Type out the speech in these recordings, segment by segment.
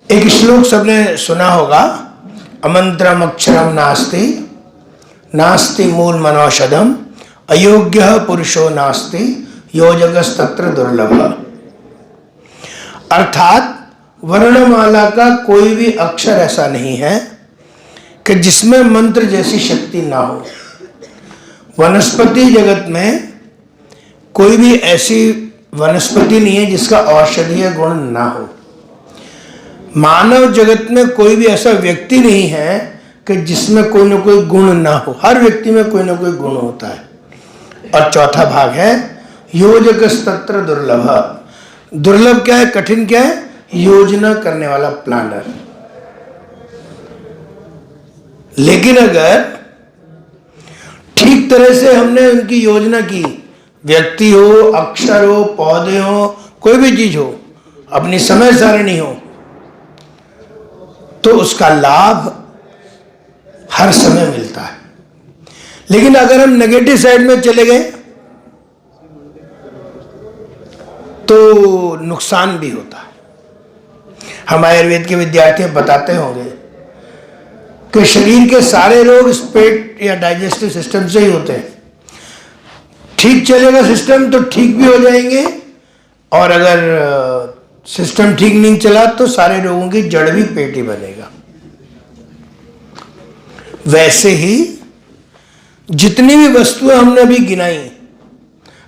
एक श्लोक सबने सुना होगा, अमंत्रम अक्षरम नास्ति नास्ति मूल मनौषधम अयोग्य पुरुषो नास्ति योजकस्तत्र दुर्लभ। अर्थात वर्णमाला का कोई भी अक्षर ऐसा नहीं है कि जिसमें मंत्र जैसी शक्ति ना हो। वनस्पति जगत में कोई भी ऐसी वनस्पति नहीं है जिसका औषधीय गुण ना हो। मानव जगत में कोई भी ऐसा व्यक्ति नहीं है कि जिसमें कोई ना कोई गुण ना हो। हर व्यक्ति में कोई ना कोई गुण होता है। और चौथा भाग है योजकस्तत्र दुर्लभ। दुर्लभ क्या है, कठिन क्या है? योजना करने वाला, प्लानर। लेकिन अगर ठीक तरह से हमने उनकी योजना की, व्यक्ति हो, अक्षर हो, पौधे हो, कोई भी चीज हो, अपनी समय सारणी हो, तो उसका लाभ हर समय मिलता है। लेकिन अगर हम नेगेटिव साइड में चले गए तो नुकसान भी होता है। हम आयुर्वेद के विद्यार्थी बताते होंगे कि शरीर के सारे रोग पेट या डाइजेस्टिव सिस्टम से ही होते हैं। ठीक चलेगा सिस्टम तो ठीक भी हो जाएंगे, और अगर सिस्टम ठीक नहीं चला तो सारे रोगों की जड़ भी पेट ही बनेगा। वैसे ही जितनी भी वस्तुएं हमने अभी गिनाई,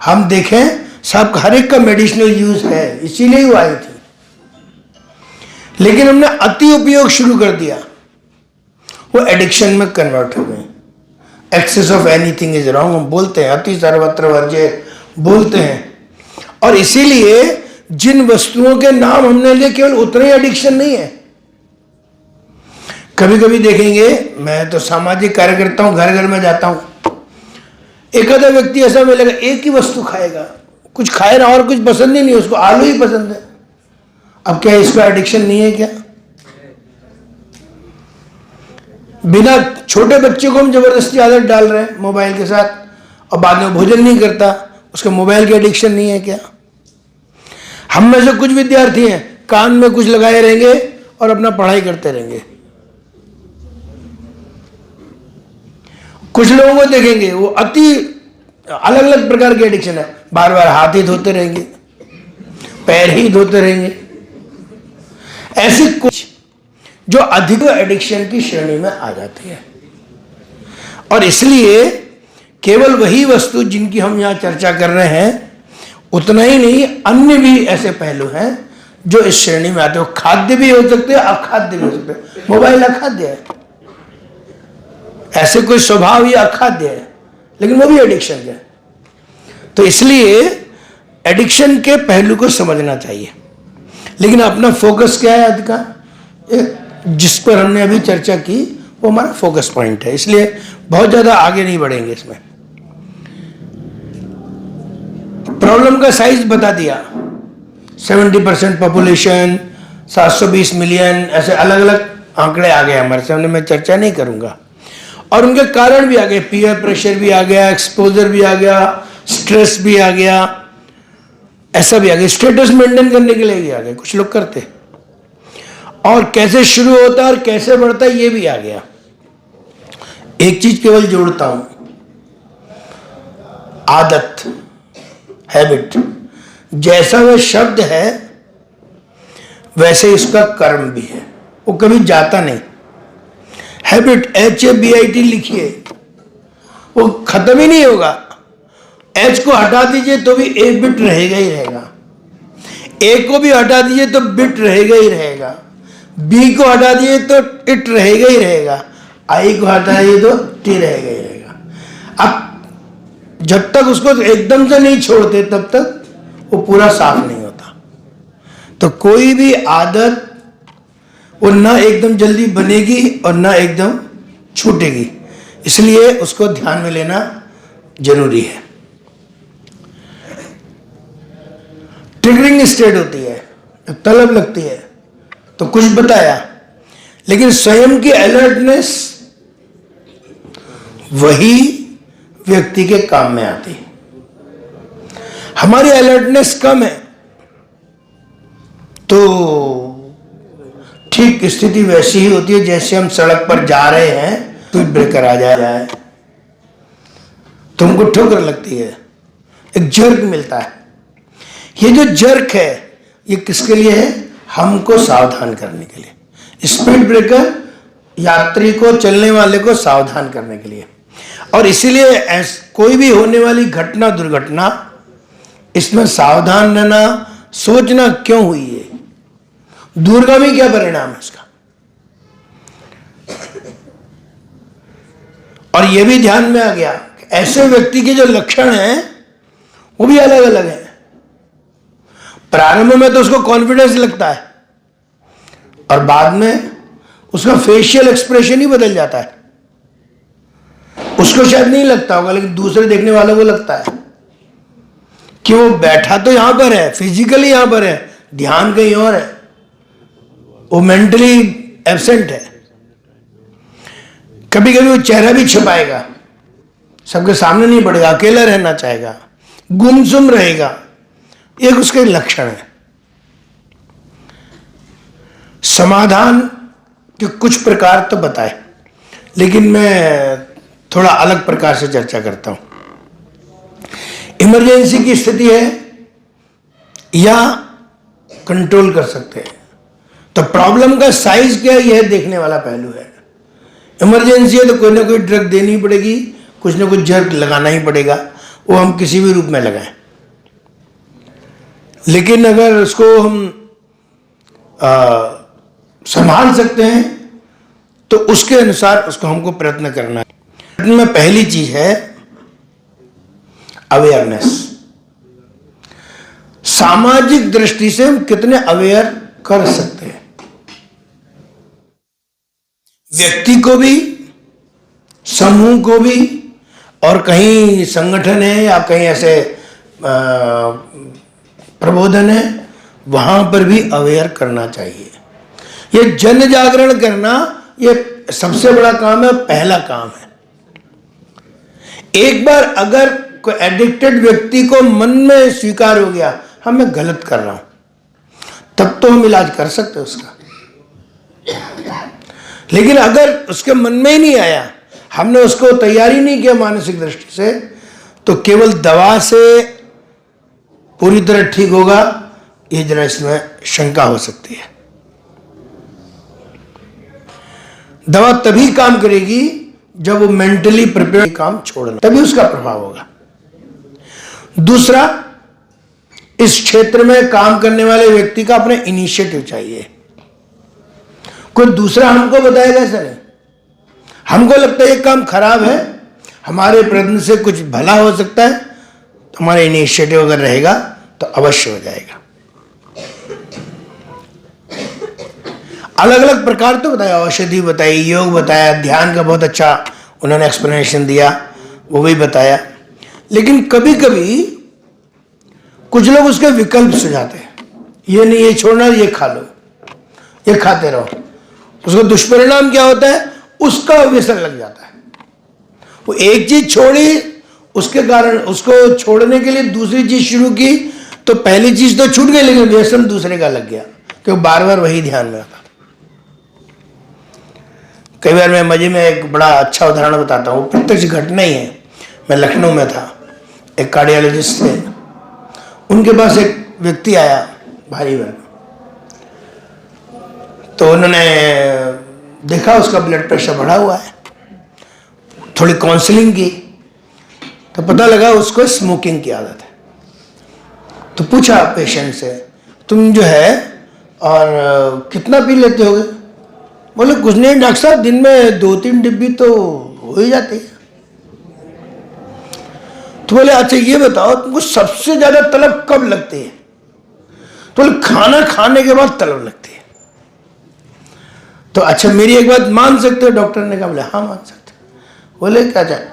हम देखें सब हर एक का मेडिसिनल यूज है, इसीलिए वो आई थी। लेकिन हमने अति उपयोग शुरू कर दिया, वो एडिक्शन में कन्वर्ट हो गई। Excess of anything is wrong हम बोलते हैं, अति सर्वत्र वर्ज्य बोलते हैं। और इसीलिए जिन वस्तुओं के नाम हमने लिए केवल उतना ही एडिक्शन नहीं है। कभी कभी देखेंगे, मैं तो सामाजिक कार्य करता हूं, घर घर में जाता हूं, एक आधा व्यक्ति ऐसा मिलेगा एक ही वस्तु खाएगा, कुछ खाए ना और कुछ पसंद ही नहीं, उसको आलू ही पसंद है। अब क्या इसका एडिक्शन नहीं है क्या? बिना छोटे बच्चे को हम जबरदस्ती आदत डाल रहे हैं मोबाइल के साथ, और बाद में भोजन नहीं करता, उसका मोबाइल की एडिक्शन नहीं है क्या? हम में से कुछ विद्यार्थी हैं कान में कुछ लगाए रहेंगे और अपना पढ़ाई करते रहेंगे। कुछ लोगों को देखेंगे वो अति अलग अलग प्रकार की एडिक्शन है, बार बार हाथ ही धोते रहेंगे, पैर ही धोते रहेंगे। ऐसी कुछ जो अधिक एडिक्शन की श्रेणी में आ जाती है। और इसलिए केवल वही वस्तु जिनकी हम यहां चर्चा कर रहे हैं उतना ही नहीं, अन्य भी ऐसे पहलू हैं जो इस श्रेणी में आते हैं। खाद्य भी हो सकते हैं, अखाद्य भी हो सकते हैं। मोबाइल अखाद्य है, ऐसे कोई स्वभाव ही अखाद्य है, लेकिन वो भी एडिक्शन है। तो इसलिए एडिक्शन के पहलू को समझना चाहिए। लेकिन अपना फोकस क्या है आज का, जिस पर हमने अभी चर्चा की, वो हमारा फोकस पॉइंट है। इसलिए बहुत ज्यादा आगे नहीं बढ़ेंगे इसमें। प्रॉब्लम का साइज बता दिया, 70% पॉपुलेशन, 720 मिलियन, ऐसे अलग अलग आंकड़े आ गए हमारे सामने, मैं चर्चा नहीं करूंगा। और उनके कारण भी आ गए, पीयर प्रेशर भी आ गया, एक्सपोजर भी आ गया, स्ट्रेस भी आ गया, ऐसा भी आ गया, स्टेटस मेंटेन करने के लिए भी आ गए, कुछ लोग करते। और कैसे शुरू होता है और कैसे बढ़ता है ये भी आ गया। एक चीज केवल जोड़ता हूं, आदत, हैबिट। जैसा वह शब्द है वैसे इसका कर्म भी है, वो कभी जाता नहीं। हैबिट, HABIT लिखिए, वो खत्म ही नहीं होगा। H को हटा दीजिए तो भी एक बिट रहेगा ही रहेगा, A को भी हटा दीजिए तो बिट रहेगा ही रहेगा, B को हटा दीजिए तो इट रहेगा ही रहेगा, I को हटा दीजिए तो T रहेगा ही रहेगा। अब जब तक उसको एकदम से नहीं छोड़ते तब तक वो पूरा साफ नहीं होता। तो कोई भी आदत वो ना एकदम जल्दी बनेगी और ना एकदम छूटेगी, इसलिए उसको ध्यान में लेना जरूरी है। ट्रिगरिंग स्टेट होती है, तलब लगती है, तो कुछ बताया, लेकिन स्वयं की अलर्टनेस वही व्यक्ति के काम में आती है। हमारी अलर्टनेस कम है तो ठीक स्थिति वैसी ही होती है जैसे हम सड़क पर जा रहे हैं, स्पीड ब्रेकर आ जाए, तुमको ठोकर लगती है, एक जर्क मिलता है। ये जो जर्क है ये किसके लिए है? हमको सावधान करने के लिए। स्पीड ब्रेकर यात्री को, चलने वाले को सावधान करने के लिए। और इसीलिए कोई भी होने वाली घटना, दुर्घटना, इसमें सावधान रहना, सोचना क्यों हुई है, दूरगामी क्या परिणाम है इसका। और यह भी ध्यान में आ गया कि ऐसे व्यक्ति के जो लक्षण हैं वो भी अलग अलग हैं। प्रारंभ में तो उसको कॉन्फिडेंस लगता है और बाद में उसका फेशियल एक्सप्रेशन ही बदल जाता है। उसको शायद नहीं लगता होगा लेकिन दूसरे देखने वालों को लगता है कि वो बैठा तो यहां पर है, फिजिकली यहां पर है, ध्यान कहीं और है, वो मेंटली एब्सेंट है। कभी कभी वो चेहरा भी छिपाएगा, सबके सामने नहीं पड़ेगा, अकेला रहना चाहेगा, गुमसुम रहेगा। एक उसके लक्षण है। समाधान के कुछ प्रकार तो बताए, लेकिन मैं थोड़ा अलग प्रकार से चर्चा करता हूं। इमरजेंसी की स्थिति है या कंट्रोल कर सकते हैं, तो प्रॉब्लम का साइज क्या है यह देखने वाला पहलू है। इमरजेंसी है तो कोई ना कोई ड्रग देनी पड़ेगी, कुछ ना कुछ जर्क लगाना ही पड़ेगा, वो हम किसी भी रूप में लगाएं। लेकिन अगर उसको हम संभाल सकते हैं तो उसके अनुसार उसको हमको प्रयत्न करना है। में पहली चीज है अवेयरनेस। सामाजिक दृष्टि से हम कितने अवेयर कर सकते हैं, व्यक्ति को भी, समूह को भी, और कहीं संगठन है या कहीं ऐसे प्रबोधन है वहां पर भी अवेयर करना चाहिए। ये जन जागरण करना ये सबसे बड़ा काम है, पहला काम है। एक बार अगर कोई एडिक्टेड व्यक्ति को मन में स्वीकार हो गया हाँ मैं गलत कर रहा हूं, तब तो हम इलाज कर सकते हैं उसका। लेकिन अगर उसके मन में ही नहीं आया, हमने उसको तैयारी नहीं किया मानसिक दृष्टि से, तो केवल दवा से पूरी तरह ठीक होगा ये जरा इसमें शंका हो सकती है। दवा तभी काम करेगी जब वो मेंटली प्रिपेयर काम छोड़ना, तभी उसका प्रभाव होगा। दूसरा, इस क्षेत्र में काम करने वाले व्यक्ति का अपने इनिशिएटिव चाहिए। कोई दूसरा हमको बताएगा ऐसा नहीं। हमको लगता है ये काम खराब है, हमारे प्रयत्न से कुछ भला हो सकता है, तो हमारा इनिशिएटिव अगर रहेगा तो अवश्य हो जाएगा। अलग अलग प्रकार तो बताया, औषधि बताई, योग बताया, ध्यान का बहुत अच्छा उन्होंने एक्सप्लेनेशन दिया, वो भी बताया। लेकिन कभी कभी कुछ लोग उसके विकल्प सुझाते हैं, ये नहीं ये छोड़ना, ये खा लो, ये खाते रहो। उसका दुष्परिणाम क्या होता है, उसका व्यसन लग जाता है। वो एक चीज छोड़ी, उसके कारण उसको छोड़ने के लिए दूसरी चीज शुरू की, तो पहली चीज तो छूट गई लेकिन व्यसन दूसरे का लग गया, क्योंकि बार बार वही ध्यान में आता। कई बार मैं मजे में एक बड़ा अच्छा उदाहरण बताता हूँ, प्रत्यक्ष घटना ही है। मैं लखनऊ में था, एक कार्डियोलॉजिस्ट थे, उनके पास एक व्यक्ति आया भारी वर्ग, तो उन्होंने देखा उसका ब्लड प्रेशर बढ़ा हुआ है, थोड़ी काउंसलिंग की तो पता लगा उसको स्मोकिंग की आदत है। तो पूछा पेशेंट से, तुम जो है और कितना पी लेते होगे? बोले कुछ नहीं डॉक्टर साहब, दिन में 2-3 डिब्बी तो हो ही जाती है। तो बोले अच्छा ये बताओ तुमको सबसे ज्यादा तलब कब लगती है? तो बोले खाना खाने के बाद तलब लगती है। तो अच्छा मेरी एक बात मान सकते हो? डॉक्टर ने कहा, बोले हाँ मान सकते। बोले क्या चाहे,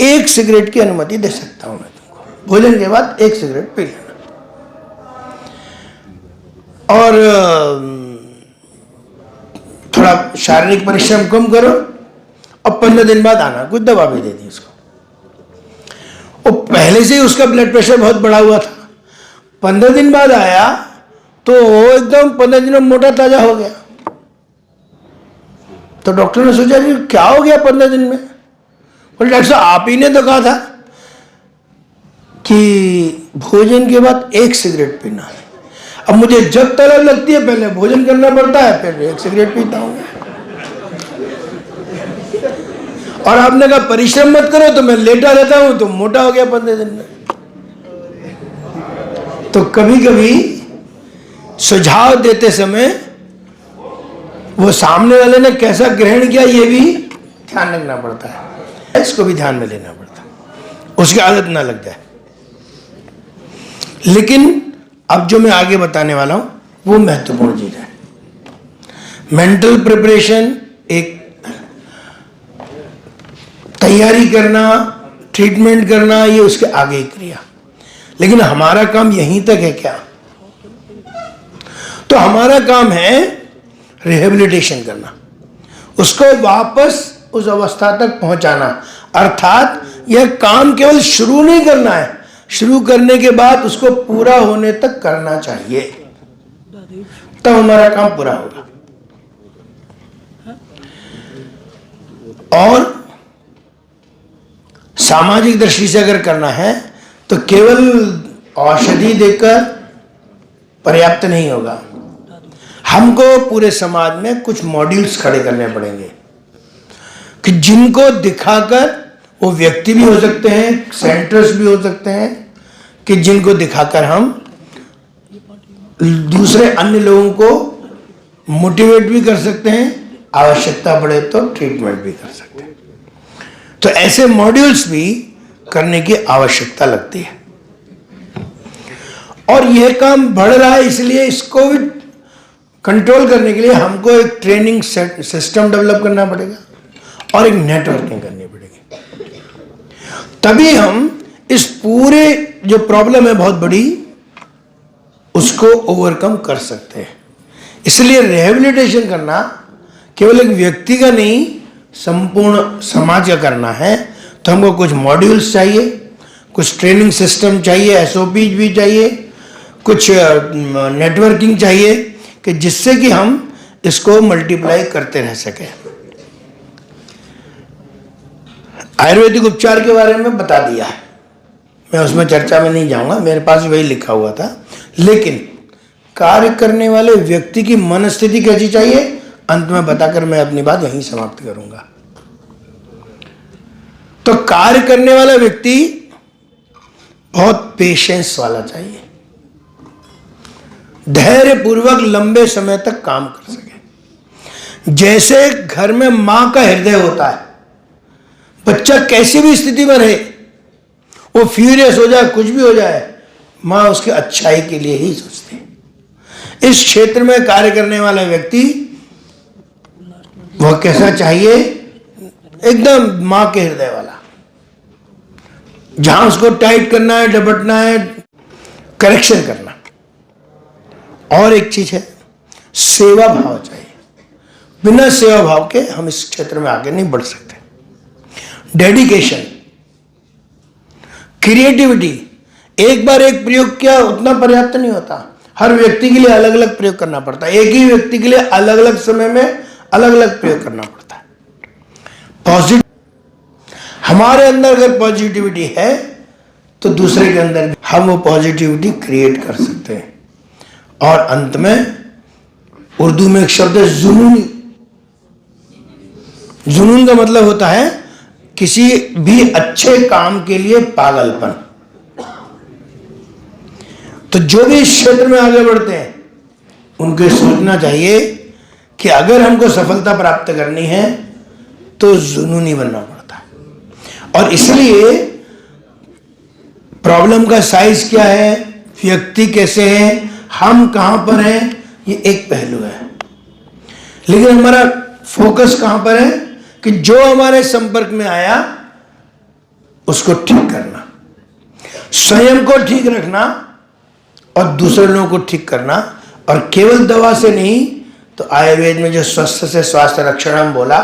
1 सिगरेट की अनुमति दे सकता हूं मैं तुमको, भोजन के बाद 1 सिगरेट पी लेना, और थोड़ा शारीरिक परिश्रम कम करो, और 15 दिन बाद आना, कुछ दवा भी दे दी उसको। वो पहले से ही उसका ब्लड प्रेशर बहुत बढ़ा हुआ था, 15 दिन बाद आया तो वो एकदम 15 दिन में मोटा ताजा हो गया। तो डॉक्टर ने सोचा कि क्या हो गया 15 दिन में। बोले डॉक्टर साहब आप ही ने तो कहा था कि भोजन के बाद 1 सिगरेट पीना है। अब मुझे जब तलब लगती है पहले भोजन करना पड़ता है, फिर 1 सिगरेट पीता हूं। और आपने कहा परिश्रम मत करो, तो मैं लेटा रहता हूं तो मोटा हो गया 15 दिन में। तो कभी कभी सुझाव देते समय वो सामने वाले ने कैसा ग्रहण किया ये भी ध्यान रखना पड़ता है, इसको भी ध्यान में लेना पड़ता है, उसकी आदत ना लग जाए। लेकिन अब जो मैं आगे बताने वाला हूं वो महत्वपूर्ण चीज है। मेंटल प्रिपरेशन, एक तैयारी करना, ट्रीटमेंट करना, ये उसके आगे की क्रिया। लेकिन हमारा काम यहीं तक है क्या? तो हमारा काम है रिहेबिलिटेशन करना, उसको वापस उस अवस्था तक पहुंचाना। अर्थात यह काम केवल शुरू नहीं करना है, शुरू करने के बाद उसको पूरा होने तक करना चाहिए, तब हमारा काम पूरा होगा। और सामाजिक दृष्टि से अगर करना है तो केवल औषधि देकर पर्याप्त नहीं होगा, हमको पूरे समाज में कुछ मॉड्यूल्स खड़े करने पड़ेंगे कि जिनको दिखाकर, वो व्यक्ति भी हो सकते हैं, सेंटर्स भी हो सकते हैं, कि जिनको दिखाकर हम दूसरे अन्य लोगों को मोटिवेट भी कर सकते हैं, आवश्यकता पड़े तो ट्रीटमेंट भी कर सकते हैं। तो ऐसे मॉड्यूल्स भी करने की आवश्यकता लगती है। और यह काम बढ़ रहा है, इसलिए इसको भी कंट्रोल करने के लिए हमको एक ट्रेनिंग सिस्टम डेवलप करना पड़ेगा और एक नेटवर्किंग करनी पड़ेगी, तभी हम इस पूरे जो प्रॉब्लम है बहुत बड़ी, उसको ओवरकम कर सकते हैं। इसलिए रिहेबिलिटेशन करना केवल एक व्यक्ति का नहीं, संपूर्ण समाज का करना है। तो हमको कुछ मॉड्यूल्स चाहिए, कुछ ट्रेनिंग सिस्टम चाहिए, एसओपी भी चाहिए, कुछ नेटवर्किंग चाहिए, कि जिससे कि हम इसको मल्टीप्लाई करते रह सके। आयुर्वेदिक उपचार के बारे में बता दिया है, मैं उसमें चर्चा में नहीं जाऊंगा, मेरे पास वही लिखा हुआ था। लेकिन कार्य करने वाले व्यक्ति की मनस्थिति कैसी चाहिए, अंत में बताकर मैं अपनी बात यहीं समाप्त करूंगा। तो कार्य करने वाला व्यक्ति बहुत पेशेंस वाला चाहिए, धैर्य पूर्वक लंबे समय तक काम कर सके। जैसे घर में मां का हृदय होता है, बच्चा कैसी भी स्थिति में रहे, वो फ्यूरियस हो जाए, कुछ भी हो जाए, मां उसके अच्छाई के लिए ही सोचती है। इस क्षेत्र में कार्य करने वाला व्यक्ति वह कैसा चाहिए, एकदम मां के हृदय वाला, जहां उसको टाइट करना है, डबटना है, करेक्शन करना। और एक चीज है, सेवा भाव चाहिए। बिना सेवा भाव के हम इस क्षेत्र में आगे नहीं बढ़ सकते। डेडिकेशन, क्रिएटिविटी, एक बार एक प्रयोग किया उतना पर्याप्त नहीं होता, हर व्यक्ति के लिए अलग अलग प्रयोग करना पड़ता है, एक ही व्यक्ति के लिए अलग अलग समय में अलग अलग प्रयोग करना पड़ता है। पॉजिटिव, हमारे अंदर अगर पॉजिटिविटी है तो दूसरे के अंदर हम वो पॉजिटिविटी क्रिएट कर सकते हैं। और अंत में उर्दू में एक शब्द है जुनून। जुनून का मतलब होता है किसी भी अच्छे काम के लिए पागलपन। तो जो भी इस क्षेत्र में आगे बढ़ते हैं उनको सोचना चाहिए कि अगर हमको सफलता प्राप्त करनी है तो जुनूनी बनना पड़ता है। और इसलिए प्रॉब्लम का साइज क्या है, व्यक्ति कैसे है, हम कहां पर हैं, ये एक पहलू है। लेकिन हमारा फोकस कहां पर है कि जो हमारे संपर्क में आया उसको ठीक करना, स्वयं को ठीक रखना और दूसरे लोगों को ठीक करना। और केवल दवा से नहीं, तो आयुर्वेद में जो स्वस्थ से स्वास्थ्य रक्षणम बोला,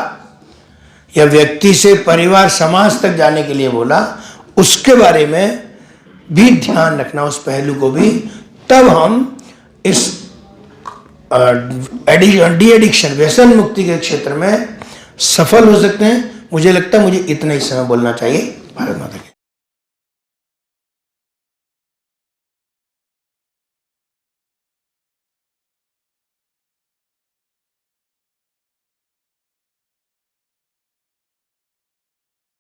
या व्यक्ति से परिवार समाज तक जाने के लिए बोला, उसके बारे में भी ध्यान रखना, उस पहलू को भी। तब हम इस डी एडिक्शन, व्यसन मुक्ति के क्षेत्र में सफल हो सकते हैं। मुझे लगता है मुझे इतना ही समय बोलना चाहिए। भारत माता की